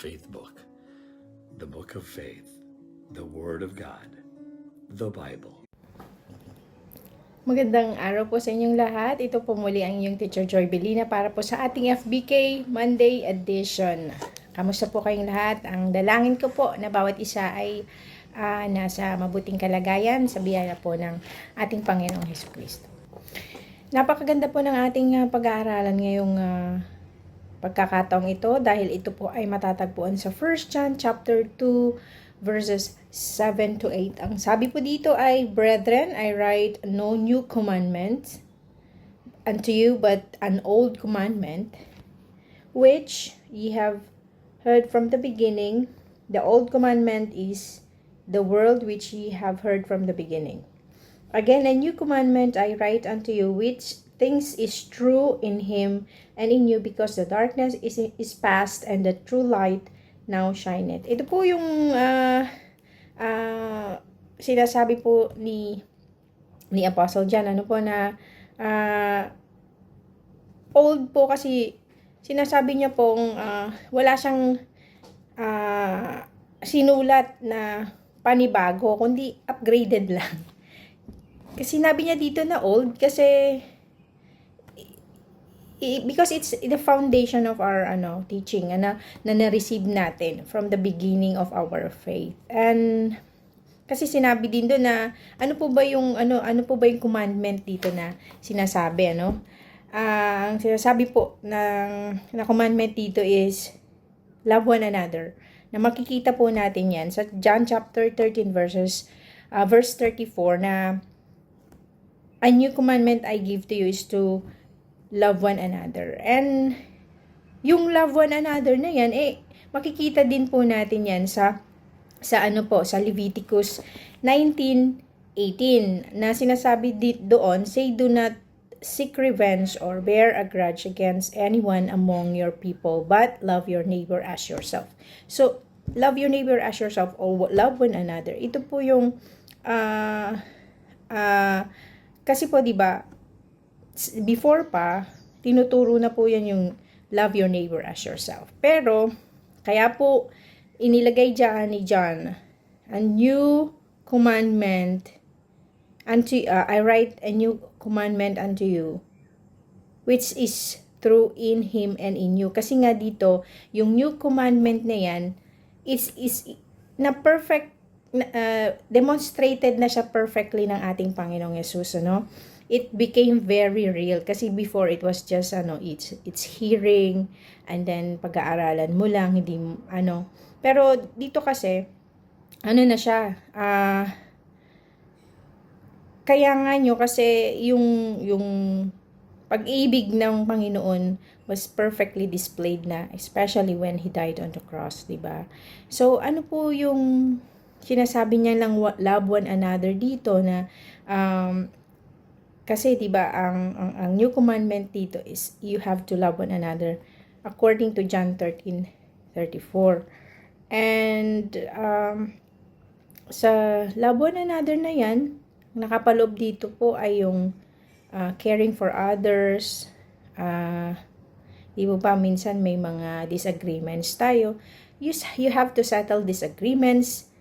faith book, the book of faith, the Word of God, the Bible. Magandang araw po sa inyong lahat. Ito po muli ang inyong Teacher Joy Belina para po sa ating FBK Monday edition. Kamusta po kayong lahat? Ang dalangin ko po na bawat isa ay nasa mabuting kalagayan sa biyaya po ng ating Panginoong Hesukristo. Napakaganda po ng ating pag-aaralan ngayong pagkakataong ito dahil ito po ay matatagpuan sa 1 John chapter 2 verses 7 to 8. Ang sabi po dito ay, Brethren, I write no new commandment unto you, but an old commandment, which ye have heard from the beginning. The old commandment is the word which ye have heard from the beginning. Again, a new commandment I write unto you, which things is true in him and in you, because the darkness is past and the true light now shineth. Ito po yung sinasabi po ni Apostle John, ano po na old po kasi sinasabi niya pong wala siyang sinulat na panibago, kundi upgraded lang. Kasi sinabi niya dito na old kasi because it's the foundation of our teaching na na-receive natin from the beginning of our faith. And kasi sinabi din doon na ano po ba yung commandment dito na sinasabi, ang sinasabi po na commandment dito is love one another. Na makikita po natin yan sa John chapter 13 verse 34 na a new commandment I give to you is to love one another. And yung love one another na yan, makikita din po natin yan sa Leviticus 19:18 na sinasabi doon, say, do not seek revenge or bear a grudge against anyone among your people, but love your neighbor as yourself. So, love your neighbor as yourself or love one another. Ito po yung kasi po, di ba, before pa, tinuturo na po yan yung love your neighbor as yourself. Pero, kaya po, inilagay dyan ni John, a new commandment unto I write a new commandment unto you, which is true in him and in you. Kasi nga dito, yung new commandment na yan is na perfect, demonstrated na siya perfectly ng ating Panginoong Yesus, It became very real kasi before it was just it's hearing and then pag-aaralan mo lang, hindi pero dito kasi na siya kaya nga nyo kasi yung pag-ibig ng Panginoon was perfectly displayed na, especially when He died on the cross, diba? So ano po yung sinasabi niya lang love one another dito na kasi 'di ba ang new commandment dito is you have to love one another according to John 13:34. And sa love one another na 'yan, nakapaloob dito po ay yung caring for others. Di ba minsan may mga disagreements tayo. You have to settle disagreements,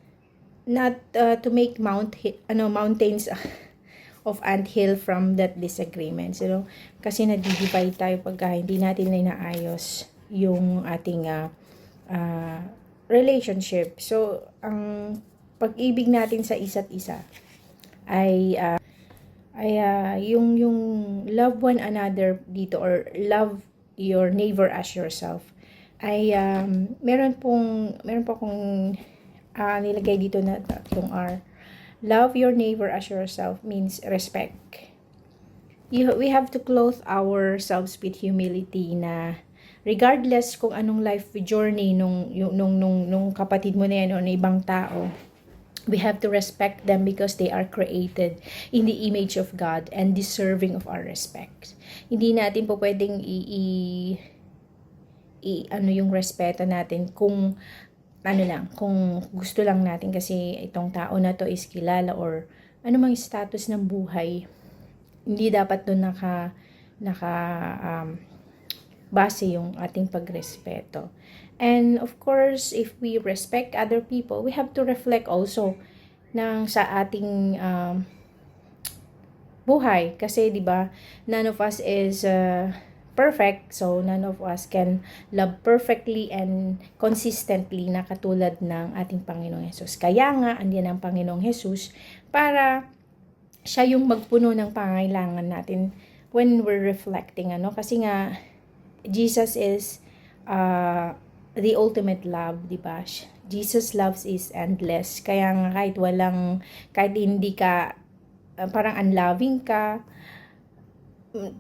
not to make mountains of anthill from that disagreement. Kasi nadi-divide tayo pagka hindi natin na inaayos yung ating relationship. So, ang pag-ibig natin sa isa't isa ay yung love one another dito or love your neighbor as yourself ay meron po akong nilagay dito na tatlong R. Love your neighbor as yourself means respect. We have to clothe ourselves with humility na regardless kung anong life journey nung kapatid mo na yan o ng ibang tao, we have to respect them because they are created in the image of God and deserving of our respect. Hindi natin po pwedeng yung respeto natin kung kung gusto lang natin kasi itong tao na to is kilala or anumang status ng buhay. Hindi dapat doon base yung ating pagrespeto. And of course, if we respect other people, we have to reflect also sa ating buhay. Kasi, di ba, none of us is perfect. So, none of us can love perfectly and consistently na katulad ng ating Panginoong Jesus. Kaya nga, andiyan ang Panginoong Jesus para siya yung magpuno ng pangailangan natin when we're reflecting. Kasi nga, Jesus is the ultimate love, di ba? Jesus loves is endless. Kaya nga kahit hindi ka parang unloving ka,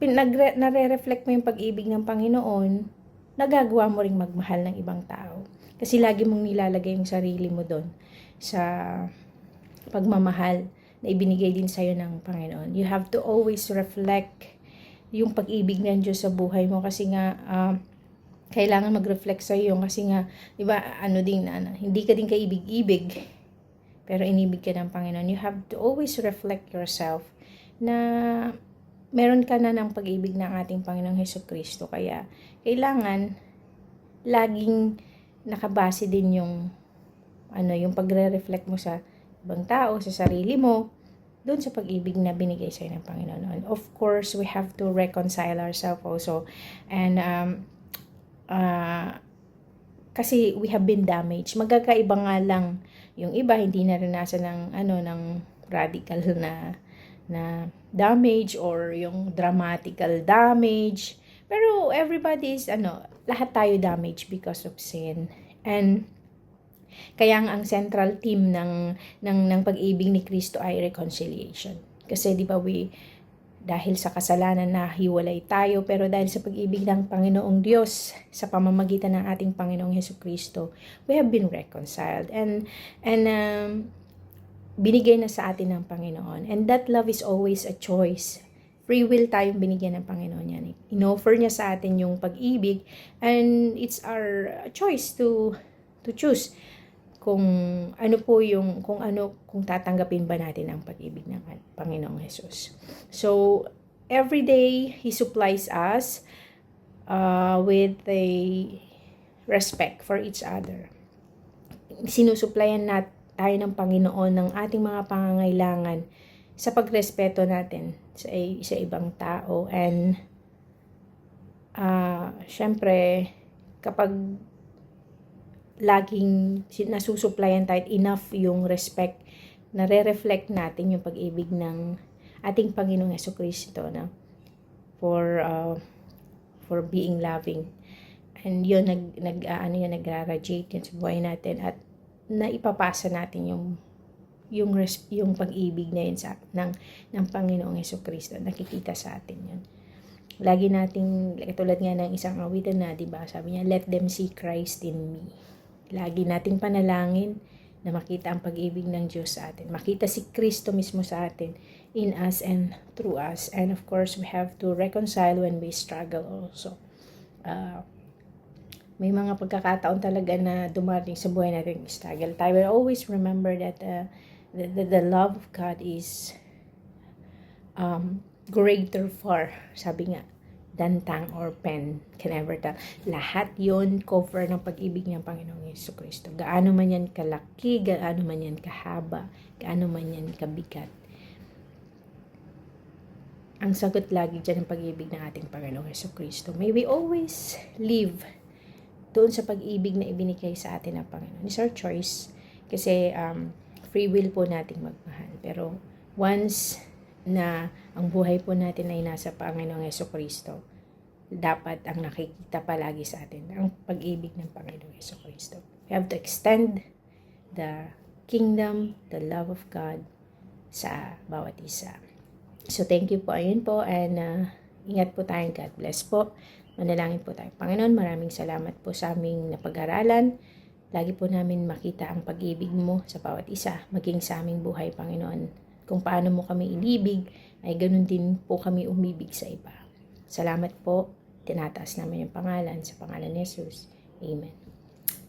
nare-reflect mo yung pag-ibig ng Panginoon, nagagawa mo ring magmahal ng ibang tao. Kasi lagi mong nilalagay yung sarili mo doon sa pagmamahal na ibinigay din sa'yo ng Panginoon. You have to always reflect yung pag-ibig ng Diyos sa buhay mo kasi nga kailangan mag-reflect sa'yo kasi nga, di ba, hindi ka din kaibig-ibig pero inibig ka ng Panginoon. You have to always reflect yourself na meron ka na ng pag-ibig ng ating Panginoong Hesukristo. Kaya, kailangan laging nakabase din yung pagre-reflect mo sa ibang tao, sa sarili mo, doon sa pag-ibig na binigay sa'yo ng Panginoon. And of course, we have to reconcile ourselves also. And, kasi we have been damaged. Magkakaiba nga lang yung iba hindi naranasan ng radical na damage or yung dramatical damage. Pero everybody is lahat tayo damaged because of sin. And kaya ang central theme ng pag-ibig ni Kristo ay reconciliation. Kasi di ba dahil sa kasalanan na hiwalay tayo, pero dahil sa pag-ibig ng Panginoong Diyos sa pamamagitan ng ating Panginoong Hesukristo, we have been reconciled and binigay na sa atin ng Panginoon. And that love is always a choice. Free will tayong binigyan ng Panginoon yan. In-offer niya sa atin yung pag-ibig and it's our choice to choose kung tatanggapin ba natin ang pag-ibig ng Panginoong Jesus. So, every day, He supplies us with a respect for each other. Sinusuplayan tayo ng Panginoon ng ating mga pangangailangan sa pagrespeto natin sa ibang tao. And, syempre, kapag laging nasusuplayan tayo enough yung respect, nare-reflect natin yung pag-ibig ng ating Panginoong Hesukristo for being loving. And yun, nagra-radiate yun sa buhay natin at naipapasa natin yung pag-ibig na yun ng Panginoong Hesukristo. Nakikita sa atin yun. Lagi nating, tulad nga ng isang awitan na, diba, sabi niya, let them see Christ in me. Lagi nating panalangin na makita ang pag-ibig ng Diyos sa atin. Makita si Kristo mismo sa atin, in us and through us. And of course, we have to reconcile when we struggle also. May mga pagkakataon talaga na dumating sa buhay natin struggle tayo. But always remember that the love of God is greater far, sabi nga, than tongue or pen can ever tell. Lahat yon cover ng pag-ibig ng Panginoong Hesukristo. Gaano man yan kalaki, gaano man yan kahaba, gaano man yan kabigat. Ang sagot lagi dyan ng pag-ibig ng ating Panginoong Hesukristo. May we always live doon sa pag-ibig na ibinigay sa atin ng Panginoon. It's our choice. Kasi free will po nating magmahal. Pero once na ang buhay po natin ay nasa Panginoong Hesukristo, dapat ang nakikita palagi sa atin ang pag-ibig ng Panginoong Hesukristo. We have to extend the kingdom, the love of God sa bawat isa. So thank you po, ayun po, and ingat po tayo. God bless po. Manalangin po tayo. Panginoon, maraming salamat po sa aming napag-aralan. Lagi po namin makita ang pag-ibig mo sa bawat isa, maging sa aming buhay, Panginoon. Kung paano mo kami inibig, ay ganun din po kami umibig sa iba. Salamat po. Tinataas namin yung pangalan sa pangalan ni Jesus. Amen.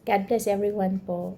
God bless everyone po.